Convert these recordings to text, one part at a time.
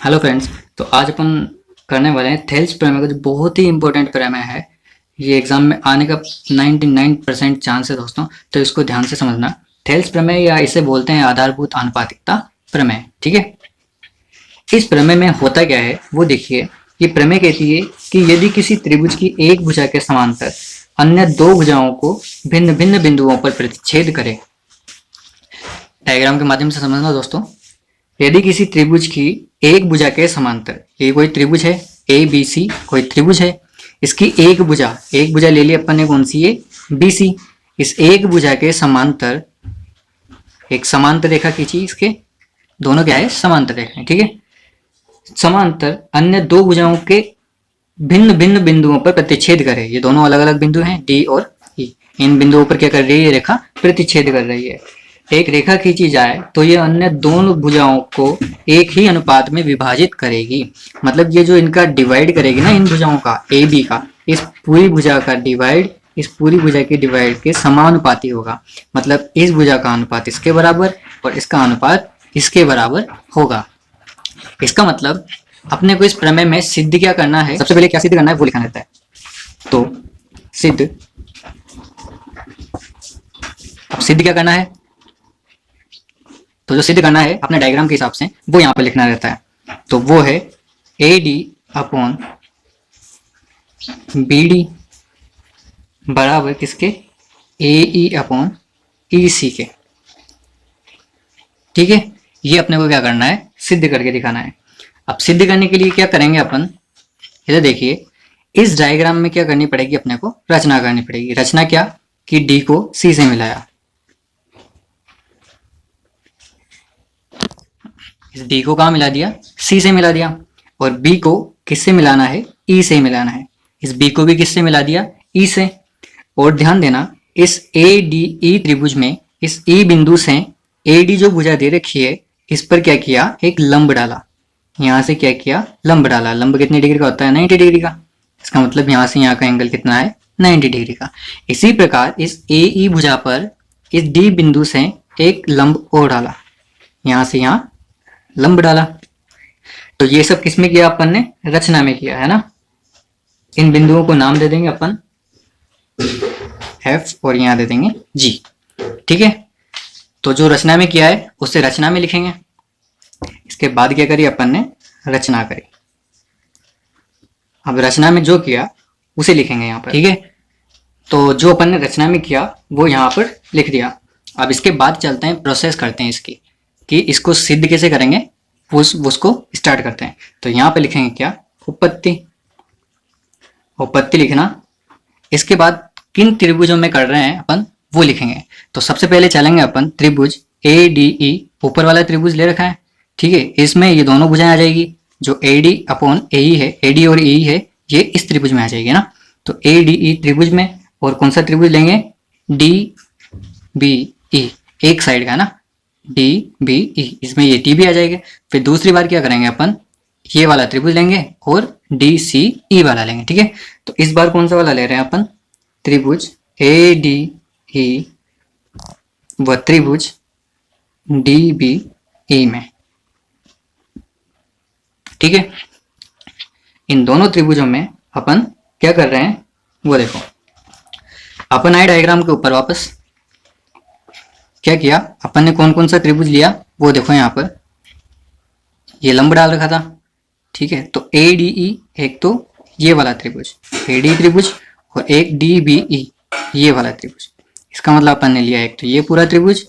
Hello friends. तो आज अपन करने वाले हैं थेल्स प्रमेय का, जो बहुत ही इंपॉर्टेंट प्रमेय है। ये एग्जाम में आने का 99% चांस है दोस्तों, तो इसको ध्यान से समझना। थेल्स प्रमेय या इसे बोलते हैं आधारभूत आनुपातिकता प्रमेय। ठीक है, इस प्रमेय में होता क्या है वो देखिए। ये प्रमेय कहती है कि यदि किसी त्रिभुज की एक भुजा के समांतर अन्य दो भुजाओं को भिन्न भिन्न बिंदुओं पर प्रतिच्छेद करे। डायग्राम के माध्यम से समझना दोस्तों। यदि किसी त्रिभुज की एक भुजा के समांतर, ये कोई त्रिभुज है ए बी सी, कोई त्रिभुज है, इसकी एक भुजा ले ली अपन ने, कौन सी है, बी सी। इस एक भुजा के समांतर एक समांतर रेखा खींची, इसके दोनों क्या है, समांतर रेखा है। ठीक है, समांतर अन्य दो भुजाओं के भिन्न भिन्न बिंदुओं पर प्रतिच्छेद करे। ये दोनों अलग अलग बिंदु हैं, डी और ई। इन बिंदुओं पर क्या कर रही है, ये रेखा प्रतिच्छेद कर रही है। एक रेखा खींची जाए तो ये अन्य दोनों भुजाओं को एक ही अनुपात में विभाजित करेगी। मतलब ये जो इनका डिवाइड करेगी ना, इन भुजाओं का, ए बी का, इस पूरी भुजा का डिवाइड इस पूरी भुजा के डिवाइड के समानुपाती होगा। मतलब इस भुजा का अनुपात इसके बराबर और इसका अनुपात इसके बराबर होगा। इसका मतलब अपने को इस प्रमेय में सिद्ध क्या करना है, सबसे पहले क्या सिद्ध करना है वो लिखना रहता है। तो सिद्ध क्या करना है, तो जो सिद्ध करना है अपने डायग्राम के हिसाब से वो यहाँ पर लिखना रहता है। तो वो है A D upon B D बराबर किसके, ए ई अपॉन ई सी के। ठीक है, ये अपने को क्या करना है, सिद्ध करके दिखाना है। अब सिद्ध करने के लिए क्या करेंगे अपन, इधर देखिए। इस डायग्राम में क्या करनी पड़ेगी, अपने को रचना करनी पड़ेगी। रचना क्या कि डी को सी से मिलाया, इस डी को कहाँ मिला दिया, सी से मिला दिया। और बी को किससे मिलाना है, ई से मिलाना है। इस बी को भी किससे मिला दिया, ई से। और ध्यान देना, इस ए डी ई त्रिभुज में इस ई बिंदु से ए डी जो भुजा दे रखी है, इस पर क्या किया, एक लंब डाला। यहाँ से क्या किया, लंब डाला। लंब कितने डिग्री का होता है, 90 डिग्री का। इसका मतलब यहाँ से यहाँ का एंगल कितना है, 90 डिग्री का। इसी प्रकार इस ए ई भुजा पर इस डी बिंदु से एक लंब और डाला, यहाँ से यहाँ लंब डाला। तो ये सब किसमें किया अपन ने, रचना में किया है ना। इन बिंदुओं को नाम दे देंगे अपन F और यहाँ दे देंगे G। ठीक है, तो जो रचना में किया है उसे रचना में लिखेंगे। इसके बाद क्या करी अपन ने, रचना करी। अब रचना में जो किया उसे लिखेंगे यहाँ पर। ठीक है, तो जो अपन ने रचना में किया वो यहाँ पर लिख दिया। अब इसके बाद चलते हैं, प्रोसेस करते हैं इसकी, कि इसको सिद्ध कैसे करेंगे, उसको स्टार्ट करते हैं। तो यहाँ पे लिखेंगे क्या, उपपत्ति। उपपत्ति लिखना। इसके बाद किन त्रिभुजों में कर रहे हैं अपन वो लिखेंगे। तो सबसे पहले चलेंगे अपन त्रिभुज ए डी ई, ऊपर वाला त्रिभुज ले रखा है। ठीक है, इसमें ये दोनों भुजाएं आ जाएगी। जो ए डी अपॉन ए ई है, ए डी और ए ई है, ये इस त्रिभुज में आ जाएगी ना। तो ए डी ई त्रिभुज में, और कौन सा त्रिभुज लेंगे, डी बी ई, एक साइड का ना, डी बी ई, इसमें ये टी भी आ जाएगा। फिर दूसरी बार क्या करेंगे अपन, ये वाला त्रिभुज लेंगे और डी सी ई वाला लेंगे। ठीक है, तो इस बार कौन सा वाला ले रहे हैं अपन, त्रिभुज ए डी ई व त्रिभुज डी बी ई में। ठीक है, इन दोनों त्रिभुजों में अपन क्या कर रहे हैं वो देखो। अपन आए डायग्राम के ऊपर वापस, क्या किया अपन ने, कौन कौन सा त्रिभुज लिया वो देखो। यहाँ पर ये लंब डाल रखा था। ठीक है, तो ए डी ई, एक तो ये वाला त्रिभुज ए डी त्रिभुज, और एक डी बी ई, ये वाला त्रिभुज। इसका मतलब अपन ने लिया एक तो ये पूरा त्रिभुज,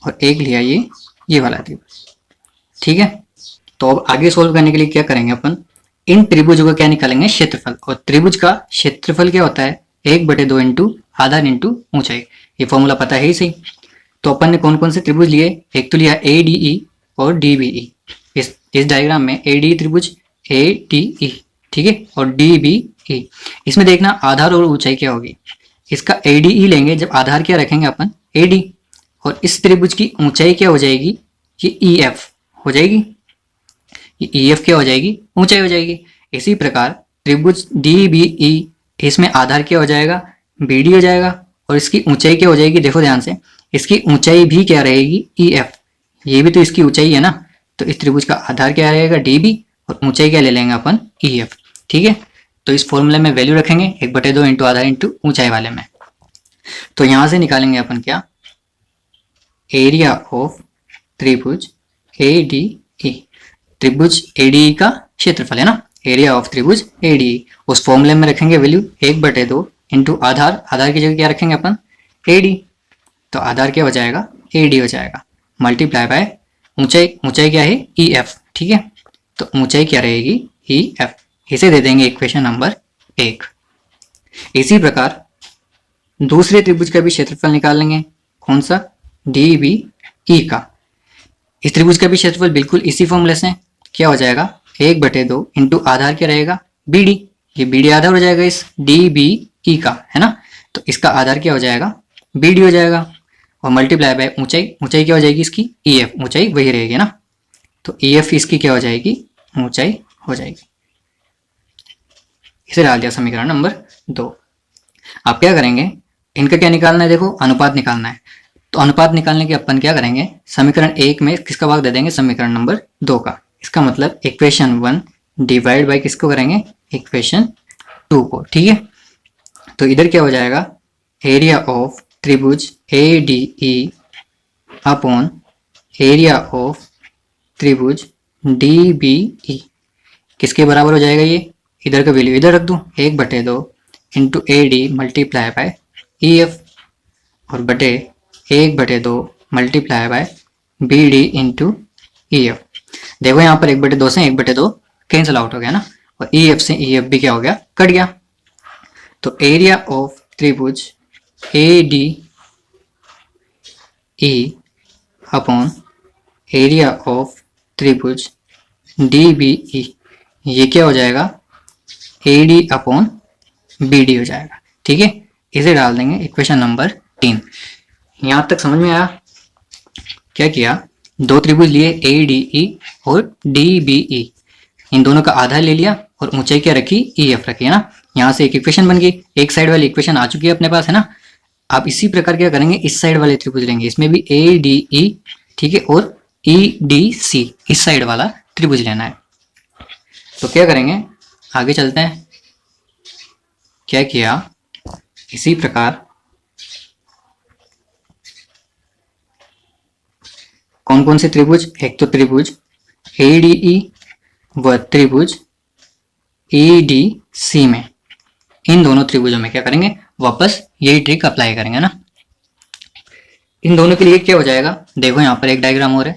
और एक लिया ये वाला त्रिभुज। ठीक है, तो अब आगे सोल्व करने के लिए क्या करेंगे अपन, इन त्रिभुजों का क्या निकालेंगे, क्षेत्रफल। और त्रिभुज का क्षेत्रफल क्या होता है, 1/2 इंटू आधार इंटू ऊंचाई। ये फॉर्मूला पता है ही सही। तो अपन ने कौन कौन से त्रिभुज लिए, एक तो लिया ए डी ई और डी बी ई। इस डायग्राम में ए डी त्रिभुज ए डी ई, ठीक है, और डी बी ई। इसमें देखना आधार और ऊंचाई क्या होगी। इसका ए डी ई लेंगे जब आधार क्या रखेंगे अपन, ए डी, और इस त्रिभुज की ऊंचाई क्या हो जाएगी, ये ई एफ हो जाएगी। ये ई एफ क्या हो जाएगी, ऊंचाई हो जाएगी। इसी प्रकार त्रिभुज डी बी ई, इसमें आधार क्या हो जाएगा, बी डी हो जाएगा, और इसकी ऊंचाई क्या हो जाएगी, देखो ध्यान से, इसकी ऊंचाई भी क्या रहेगी, ई एफ। ये भी तो इसकी ऊंचाई है ना, तो इस त्रिभुज का आधार क्या रहेगा, डी बी, और ऊंचाई क्या ले लेंगे अपन, ई एफ। ठीक है, तो इस फॉर्मूले में वैल्यू रखेंगे 1/2 इंटू आधार इंटू ऊंचाई वाले में। तो यहां से निकालेंगे अपन क्या, एरिया ऑफ त्रिभुज ए डी ई। त्रिभुज ए डी ई का क्षेत्रफल है ना, एरिया ऑफ त्रिभुज ए डी ई। उस फॉर्मूले में रखेंगे वैल्यू 1/2 इंटू आधार, आधार की जगह क्या रखेंगे अपन, ए डी। तो आधार क्या हो जाएगा, ए डी हो जाएगा, मल्टीप्लाई बाय ऊंचाई, ऊंचाई क्या है, ई एफ। ठीक है, तो ऊंचाई क्या रहेगी, ई एफ। इसे दे देंगे इक्वेशन नंबर 1। इसी प्रकार दूसरे त्रिभुज का भी क्षेत्रफल निकाल लेंगे, कौन सा, डी बी ई का। इस त्रिभुज का भी क्षेत्रफल बिल्कुल इसी फॉर्मूले से क्या हो जाएगा, 1/2 इंटू आधार क्या रहेगा, बी डी। ये बी डी आधार हो जाएगा इस डी बी ई का, है ना। तो इसका आधार क्या हो जाएगा, बी डी हो जाएगा, और मल्टीप्लाई बाय ऊंचाई, ऊंचाई क्या हो जाएगी इसकी, ई एफ, ऊंचाई वही रहेगी ना। तो ई एफ इसकी क्या हो जाएगी, ऊंचाई हो जाएगी। इसे डाल दिया समीकरण नंबर 2। आप क्या करेंगे, इनका क्या निकालना है, देखो अनुपात निकालना है। तो अनुपात निकालने के अपन क्या करेंगे, समीकरण 1 में किसका भाग दे देंगे, समीकरण नंबर 2 का। इसका मतलब इक्वेशन 1 डिवाइड बाय किसको करेंगे, इक्वेशन 2 को। ठीक है, तो इधर क्या हो जाएगा, एरिया ऑफ त्रिभुज A D E upon area of त्रिभुज डी बी ई किसके बराबर हो जाएगा, ये इधर का वैल्यू इधर रख दूं, 1/2 into A D multiply by E F, और बटे 1/2 multiply by B D into E F. देखो यहाँ पर 1/2 से 1/2 कैंसिल आउट हो गया ना, और ई एफ से ई एफ भी क्या हो गया, कट गया। तो एरिया ऑफ त्रिभुज A D E upon area of त्रिभुज डी बी ई, ये क्या हो जाएगा, A D upon B D हो जाएगा। ठीक है, इसे डाल देंगे इक्वेशन नंबर 3। यहां तक समझ में आया, क्या किया, दो त्रिभुज लिए ए डी ई और डी बी ई, इन दोनों का आधार ले लिया और ऊंचाई क्या रखी, ई एफ रखी, है ना। यहां से एक इक्वेशन बन गई, एक साइड वाली इक्वेशन आ चुकी है अपने पास, है ना। आप इसी प्रकार क्या करेंगे, इस साइड वाले त्रिभुज लेंगे, इसमें भी ए डी ई, ठीक है, और ई डी सी, इस साइड वाला त्रिभुज लेना है। तो क्या करेंगे, आगे चलते हैं। क्या किया, इसी प्रकार कौन कौन से त्रिभुज, एक तो त्रिभुज ए डी ई व त्रिभुज ए डी सी में, इन दोनों त्रिभुजों में क्या करेंगे, वापस यही ट्रिक अप्लाई करेंगे ना। इन दोनों के लिए क्या हो जाएगा, देखो यहाँ पर एक डायग्राम और है,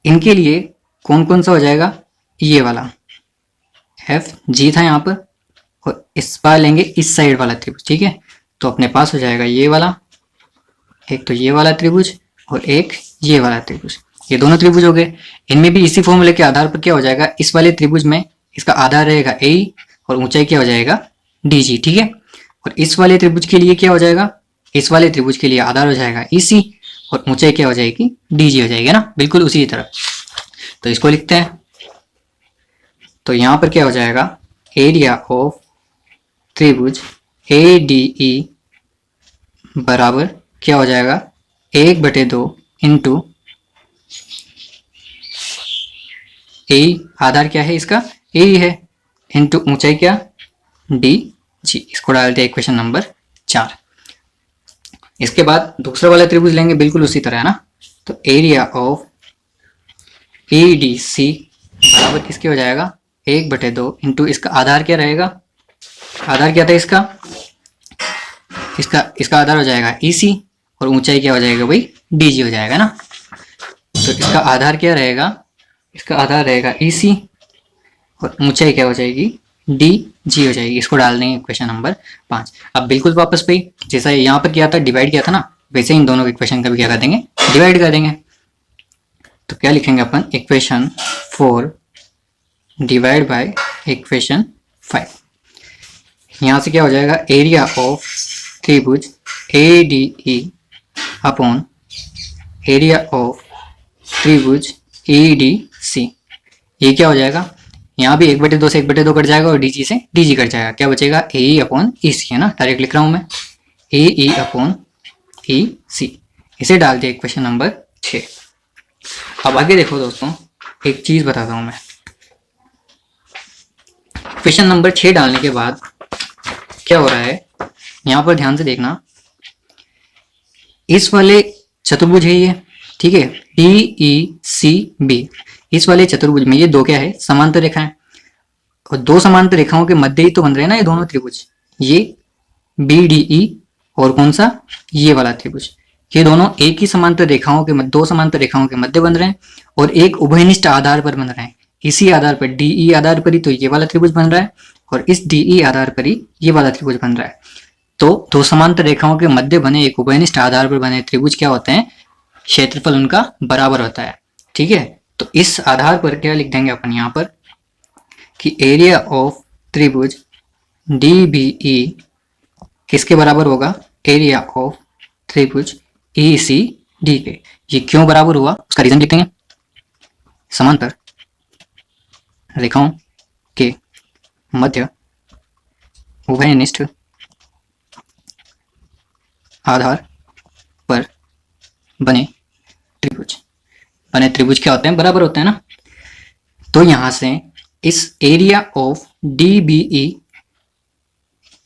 इनके लिए कौन कौन सा हो जाएगा, ये वाला एफ जी था यहाँ पर, और इस बार लेंगे इस साइड वाला त्रिभुज। ठीक है, तो अपने पास हो जाएगा ये वाला, एक तो ये वाला त्रिभुज और एक ये वाला त्रिभुज, ये दोनों त्रिभुज हो गए। इनमें भी इसी फॉर्मूले के आधार पर क्या हो जाएगा, इस वाले त्रिभुज में इसका आधार रहेगा ए और ऊंचाई क्या हो जाएगा, डी जी। ठीक है, और इस वाले त्रिभुज के लिए क्या हो जाएगा, इस वाले त्रिभुज के लिए आधार हो जाएगा ई सी और ऊंचाई क्या हो जाएगी, डी जी हो जाएगी ना, बिल्कुल उसी तरह। तो इसको लिखते हैं। तो यहां पर क्या हो जाएगा, एरिया ऑफ त्रिभुज ए डी ई बराबर क्या हो जाएगा, 1/2 इंटू ए, आधार क्या है इसका, ए है, इंटू ऊंचाई क्या, डी जी। इसको डालते हैं इक्वेशन नंबर 4। इसके बाद दूसरा वाला त्रिभुज लेंगे, बिल्कुल उसी तरह है ना। तो area of A D C बराबर किसके हो जाएगा, 1/2 इंटू इसका आधार क्या रहेगा, आधार क्या था इसका, इसका आधार हो जाएगा ई सी और ऊंचाई क्या हो जाएगा भाई, डी जी हो जाएगा ना। तो इसका आधार क्या रहेगा, इसका आधार रहेगा ई सी और ऊंचाई क्या हो जाएगी, डी जी हो जाएगी। इसको डाल देंगे इक्वेशन नंबर 5। अब बिल्कुल वापस भाई जैसा यहाँ पर किया था, डिवाइड किया था ना, वैसे इन दोनों इक्वेशन का भी क्या कर देंगे, डिवाइड कर देंगे। तो क्या लिखेंगे अपन, इक्वेशन 4 डिवाइड बाय इक्वेशन 5। यहाँ से क्या हो जाएगा, एरिया ऑफ त्रिभुज A D E upon area of त्रिभुज ए डी सी, ये क्या हो जाएगा, यहाँ भी 1/2 से 1/2 कट जाएगा और डी से डी कट जाएगा, क्या बचेगा, ए ई अपॉन ई सी, है ना, डायरेक्ट लिख रहा हूँ मैं, ए ई अपॉन ई सी। इसे डाल दिया इक्वेशन नंबर 6। अब आगे देखो दोस्तों, एक चीज बताता हूं मैं। क्वेश्चन नंबर 6 डालने के बाद क्या हो रहा है, यहां पर ध्यान से देखना। इस वाले चतुर्भुज है ये, ठीक है, DECB। इस वाले चतुर्भुज में ये दो क्या है, समांतर रेखा है, और दो समांतर रेखाओं के मध्य ही तो बन रहे हैं ना ये दोनों त्रिभुज, ये BDE और कौन सा, ये वाला त्रिभुज। ये दोनों एक ही समांतर रेखाओं के दो समांतर रेखाओं के मध्य बन रहे हैं और एक उभयनिष्ठ आधार पर बन रहे हैं। इसी आधार पर DE आधार पर ही तो ये वाला त्रिभुज बन रहा है और इस DE आधार पर ही ये वाला त्रिभुज बन रहा है। तो दो समांतर रेखाओं के मध्य बने एक उभयनिष्ठ आधार पर बने त्रिभुज क्या होते हैं, क्षेत्रफल उनका बराबर होता है, ठीक है। तो इस आधार पर क्या लिख देंगे अपन यहाँ पर कि एरिया ऑफ त्रिभुज DBE किसके बराबर होगा, एरिया ऑफ त्रिभुज ECD के। ये क्यों बराबर हुआ उसका रीजन लिखेंगे, समांतर रेखाओं के मध्य उभयनिष्ठ आधार पर बने त्रिभुज क्या होते हैं, बराबर होते हैं ना। तो यहां से इस एरिया ऑफ DBE,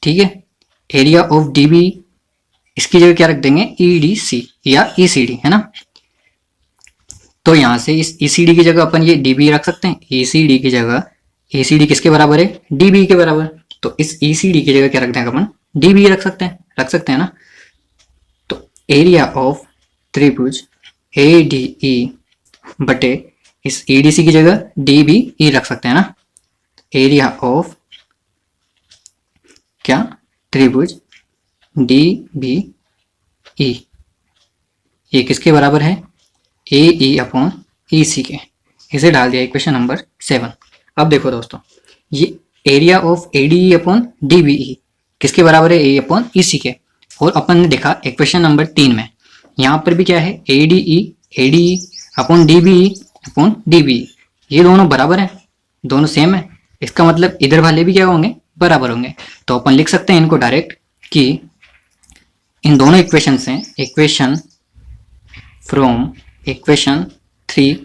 ठीक है, एरिया ऑफ DBE इसकी जगह क्या रख देंगे, EDC या ECD, है ना। तो यहां से इस ECD की जगह अपन ये DB रख सकते हैं, ECD की जगह, ECD किसके बराबर है, DB के बराबर। तो इस ECD की जगह क्या रख देंगे अपन, DB रख सकते हैं ना। तो एरिया ऑफ त्रिभुज ADE बटे इस EDC की जगह DBE रख सकते हैं ना। एरिया ऑफ क्या, त्रिभुज DBE ये किसके बराबर है, AE अपॉन EC के। इसे डाल दिया इक्वेशन नंबर 7। अब देखो दोस्तों, ये area of ADE upon DBE किसके बराबर है, AE अपॉन EC के। और अपन ने देखा इक्वेशन नंबर 3 में, यहां पर भी क्या है, ADE upon DBE upon DBE, ये दोनों बराबर है, दोनों सेम है। इसका मतलब इधर वाले भी क्या होंगे, बराबर होंगे। तो अपन लिख सकते हैं इनको डायरेक्ट कि इन दोनों इक्वेशन से, इक्वेशन फ्रॉम इक्वेशन 3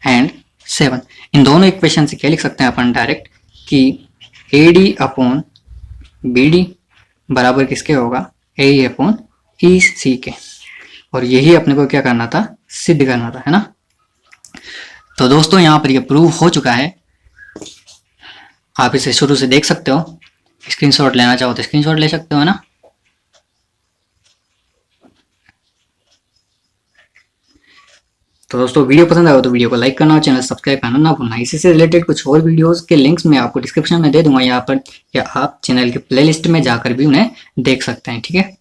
एंड 7, इन दोनों इक्वेशन से क्या लिख सकते हैं अपन डायरेक्ट कि AD अपॉन BD बराबर किसके होगा, AE अपॉन EC के। और यही अपने को क्या करना था, सिद्ध करना था, है ना। तो दोस्तों यहाँ पर ये प्रूव हो चुका है, आप इसे शुरू से देख सकते हो, स्क्रीनशॉट लेना चाहो तो स्क्रीनशॉट ले सकते हो, है ना। तो दोस्तों वीडियो पसंद आया तो वीडियो को लाइक करना और चैनल सब्सक्राइब करना ना भूलना। इसी से रिलेटेड कुछ और वीडियोस के लिंक्स मैं आपको डिस्क्रिप्शन में दे दूंगा यहाँ पर, या आप चैनल के प्लेलिस्ट में जाकर भी उन्हें देख सकते हैं, ठीक है।